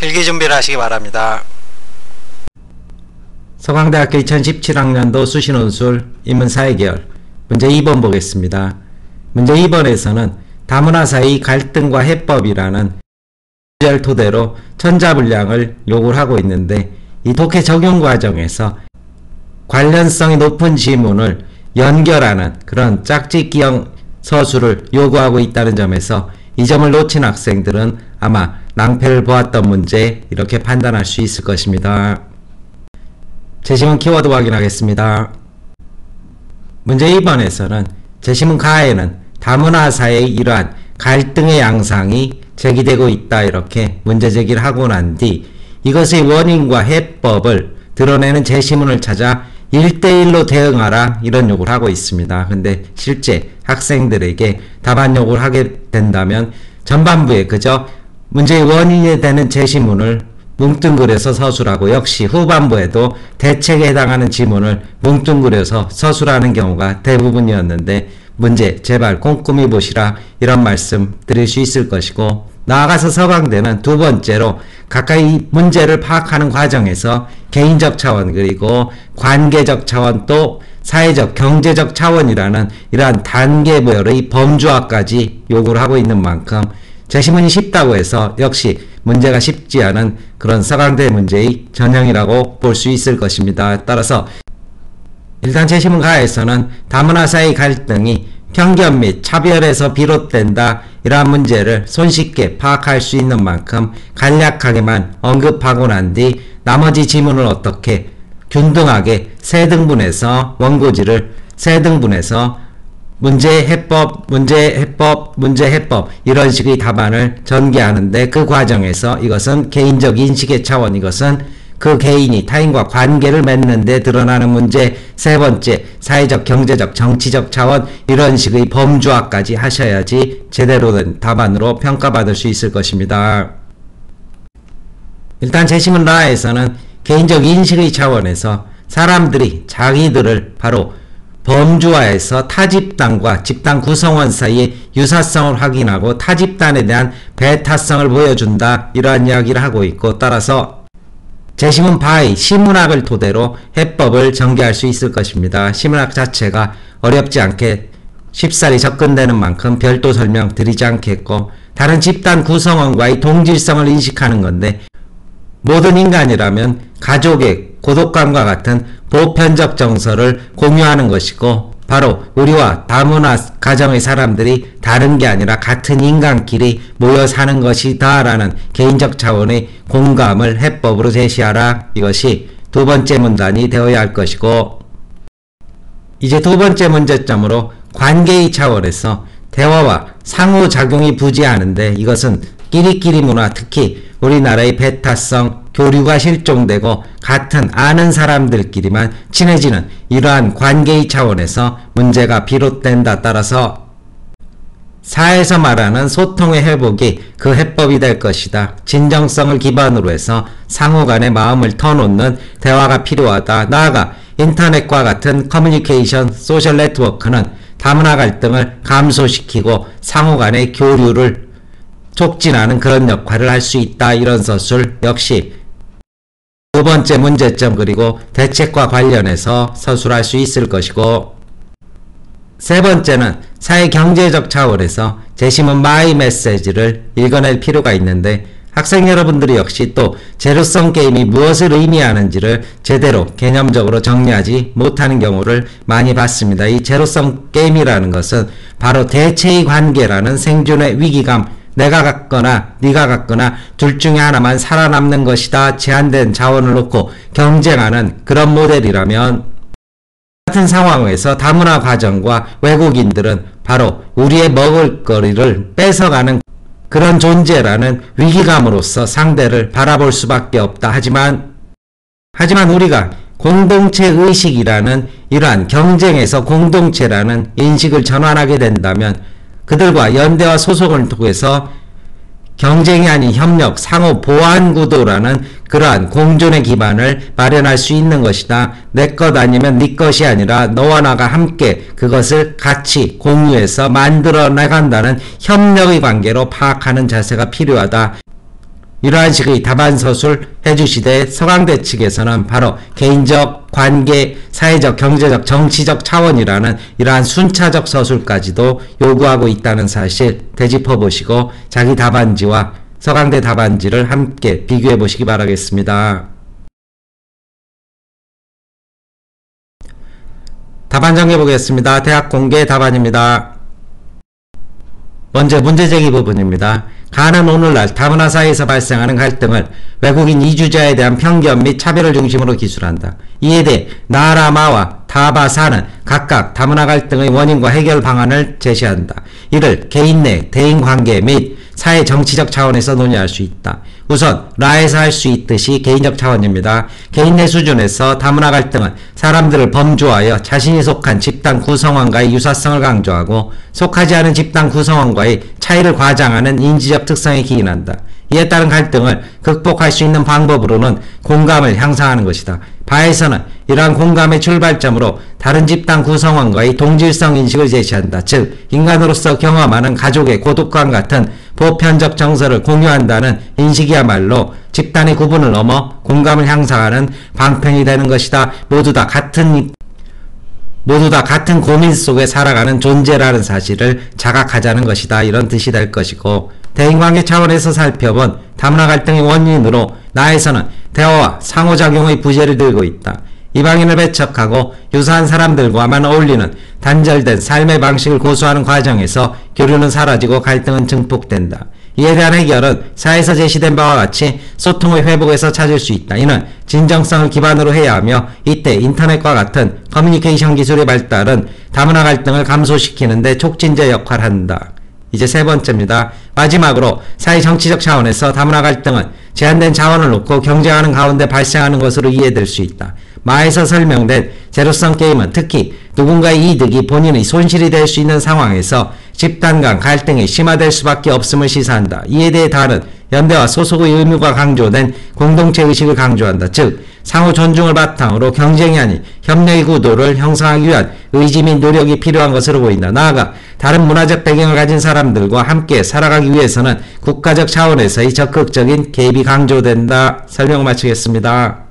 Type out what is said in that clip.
필기 준비를 하시기 바랍니다. 서강대학교 2017학년도 수시논술 인문사회계열 문제 2번 보겠습니다. 문제 2번에서는 다문화 사이 갈등과 해법이라는 주제를 토대로 천자분량을 요구를 하고 있는데, 이 독해 적용 과정에서 관련성이 높은 지문을 연결하는 그런 짝짓기형 서술을 요구하고 있다는 점에서 이 점을 놓친 학생들은 아마 낭패를 보았던 문제, 이렇게 판단할 수 있을 것입니다. 제시문 키워드 확인하겠습니다. 문제 2번에서는 제시문 가에는 다문화 사이의 이러한 갈등의 양상이 제기되고 있다, 이렇게 문제 제기를 하고 난 뒤 이것의 원인과 해법을 드러내는 제시문을 찾아 1대1로 대응하라, 이런 요구를 하고 있습니다. 근데 실제 학생들에게 답안 요구를 하게 된다면 전반부에 그저 문제의 원인이 되는 제시문을 뭉뚱그려서 서술하고, 역시 후반부에도 대책에 해당하는 지문을 뭉뚱그려서 서술하는 경우가 대부분이었는데, 문제 제발 꼼꼼히 보시라, 이런 말씀 드릴 수 있을 것이고, 나아가서 서강대는 두 번째로 가까이 문제를 파악하는 과정에서 개인적 차원, 그리고 관계적 차원, 또 사회적, 경제적 차원이라는 이러한 단계별의 범주화까지 요구를 하고 있는 만큼 제시문이 쉽다고 해서 역시 문제가 쉽지 않은 그런 서강대 문제의 전형이라고 볼 수 있을 것입니다. 따라서 일단 제시문 가에서는 다문화 사이 갈등이 편견 및 차별에서 비롯된다, 이러한 문제를 손쉽게 파악할 수 있는 만큼 간략하게만 언급하고 난 뒤 나머지 지문을 어떻게 균등하게 세 등분해서 원고지를 세 등분해서 문제 해법, 문제 해법, 문제 해법, 이런 식의 답안을 전개하는데, 그 과정에서 이것은 개인적 인식의 차원, 이것은 그 개인이 타인과 관계를 맺는 데 드러나는 문제, 세 번째 사회적, 경제적, 정치적 차원, 이런 식의 범주화까지 하셔야지 제대로 된 답안으로 평가받을 수 있을 것입니다. 일단 제시문 라에서는 개인적 인식의 차원에서 사람들이 자기들을 바로 범주화해서 타 집단과 집단 구성원 사이의 유사성을 확인하고 타 집단에 대한 배타성을 보여준다, 이러한 이야기를 하고 있고, 따라서 제시문 바의 시문학을 토대로 해법을 전개할 수 있을 것입니다. 시문학 자체가 어렵지 않게 쉽사리 접근되는 만큼 별도 설명 드리지 않겠고, 다른 집단 구성원과의 동질성을 인식하는 건데, 모든 인간이라면 가족의 고독감과 같은 보편적 정서를 공유하는 것이고, 바로 우리와 다문화 가정의 사람들이 다른 게 아니라 같은 인간끼리 모여 사는 것이다 라는 개인적 차원의 공감을 해법으로 제시하라, 이것이 두 번째 문단이 되어야 할 것이고, 이제 두 번째 문제점으로 관계의 차원에서 대화와 상호작용이 부재하는데, 이것은 끼리끼리 문화, 특히 우리나라의 배타성, 교류가 실종되고 같은 아는 사람들끼리만 친해지는 이러한 관계의 차원에서 문제가 비롯된다. 따라서 사에서 말하는 소통의 회복이 그 해법이 될 것이다. 진정성을 기반으로 해서 상호 간의 마음을 터놓는 대화가 필요하다. 나아가 인터넷과 같은 커뮤니케이션, 소셜 네트워크는 다문화 갈등을 감소시키고 상호 간의 교류를 촉진하는 그런 역할을 할 수 있다. 이런 서술 역시 두 번째 문제점, 그리고 대책과 관련해서 서술할 수 있을 것이고, 세 번째는 사회 경제적 차원에서 제시문 마이 메시지를 읽어낼 필요가 있는데, 학생 여러분들이 역시 또 제로섬 게임이 무엇을 의미하는지를 제대로 개념적으로 정리하지 못하는 경우를 많이 봤습니다. 이 제로섬 게임이라는 것은 바로 대체의 관계라는 생존의 위기감, 내가 갖거나 네가 갖거나 둘 중에 하나만 살아남는 것이다, 제한된 자원을 놓고 경쟁하는 그런 모델이라면, 같은 상황에서 다문화 가정과 외국인들은 바로 우리의 먹을거리를 뺏어가는 그런 존재라는 위기감으로서 상대를 바라볼 수밖에 없다. 하지만 우리가 공동체 의식이라는 이러한 경쟁에서 공동체라는 인식을 전환하게 된다면, 그들과 연대와 소속을 통해서 경쟁이 아닌 협력, 상호 보완 구도라는 그러한 공존의 기반을 마련할 수 있는 것이다. 내 것 아니면 네 것이 아니라 너와 나가 함께 그것을 같이 공유해서 만들어 나간다는 협력의 관계로 파악하는 자세가 필요하다. 이러한 식의 답안서술 해주시되 서강대 측에서는 바로 개인적, 관계, 사회적, 경제적, 정치적 차원이라는 이러한 순차적 서술까지도 요구하고 있다는 사실 되짚어 보시고 자기 답안지와 서강대 답안지를 함께 비교해 보시기 바라겠습니다. 답안 정리해 보겠습니다. 대학 공개 답안입니다. 먼저 문제제기 부분입니다. 가는 오늘날 다문화 사회에서 발생하는 갈등을 외국인 이주자에 대한 편견 및 차별을 중심으로 기술한다. 이에 대해 나라마와 다바사는 각각 다문화 갈등의 원인과 해결 방안을 제시한다. 이를 개인 내 대인관계 및 사회 정치적 차원에서 논의할 수 있다. 우선 라에서 할 수 있듯이 개인적 차원입니다. 개인 내 수준에서 다문화 갈등은 사람들을 범주하여 자신이 속한 집단 구성원과의 유사성을 강조하고 속하지 않은 집단 구성원과의 차이를 과장하는 인지적 특성에 기인한다. 이에 따른 갈등을 극복할 수 있는 방법으로는 공감을 향상하는 것이다. 바에서는 이러한 공감의 출발점으로 다른 집단 구성원과의 동질성 인식을 제시한다. 즉 인간으로서 경험하는 가족의 고독감 같은 보편적 정서를 공유한다는 인식이야말로 집단의 구분을 넘어 공감을 향상하는 방편이 되는 것이다. 모두 다 같은 고민 속에 살아가는 존재라는 사실을 자각하자는 것이다. 이런 뜻이 될 것이고, 대인관계 차원에서 살펴본 다문화 갈등의 원인으로 나에서는 대화와 상호작용의 부재를 들고 있다. 이방인을 배척하고 유사한 사람들과만 어울리는 단절된 삶의 방식을 고수하는 과정에서 교류는 사라지고 갈등은 증폭된다. 이에 대한 해결은 사에서 제시된 바와 같이 소통의 회복에서 찾을 수 있다. 이는 진정성을 기반으로 해야 하며 이때 인터넷과 같은 커뮤니케이션 기술의 발달은 다문화 갈등을 감소시키는 데 촉진제 역할을 한다. 이제 세 번째입니다. 마지막으로 사회 정치적 차원에서 다문화 갈등은 제한된 자원을 놓고 경쟁하는 가운데 발생하는 것으로 이해될 수 있다. 마에서 설명된 제로섬 게임은 특히 누군가의 이득이 본인의 손실이 될 수 있는 상황에서 집단 간 갈등이 심화될 수밖에 없음을 시사한다. 이에 대해 다는 연대와 소속의 의무가 강조된 공동체 의식을 강조한다. 즉 상호 존중을 바탕으로 경쟁이 아닌 협력의 구도를 형성하기 위한 의지 및 노력이 필요한 것으로 보인다. 나아가 다른 문화적 배경을 가진 사람들과 함께 살아가기 위해서는 국가적 차원에서의 적극적인 개입이 강조된다. 설명을 마치겠습니다.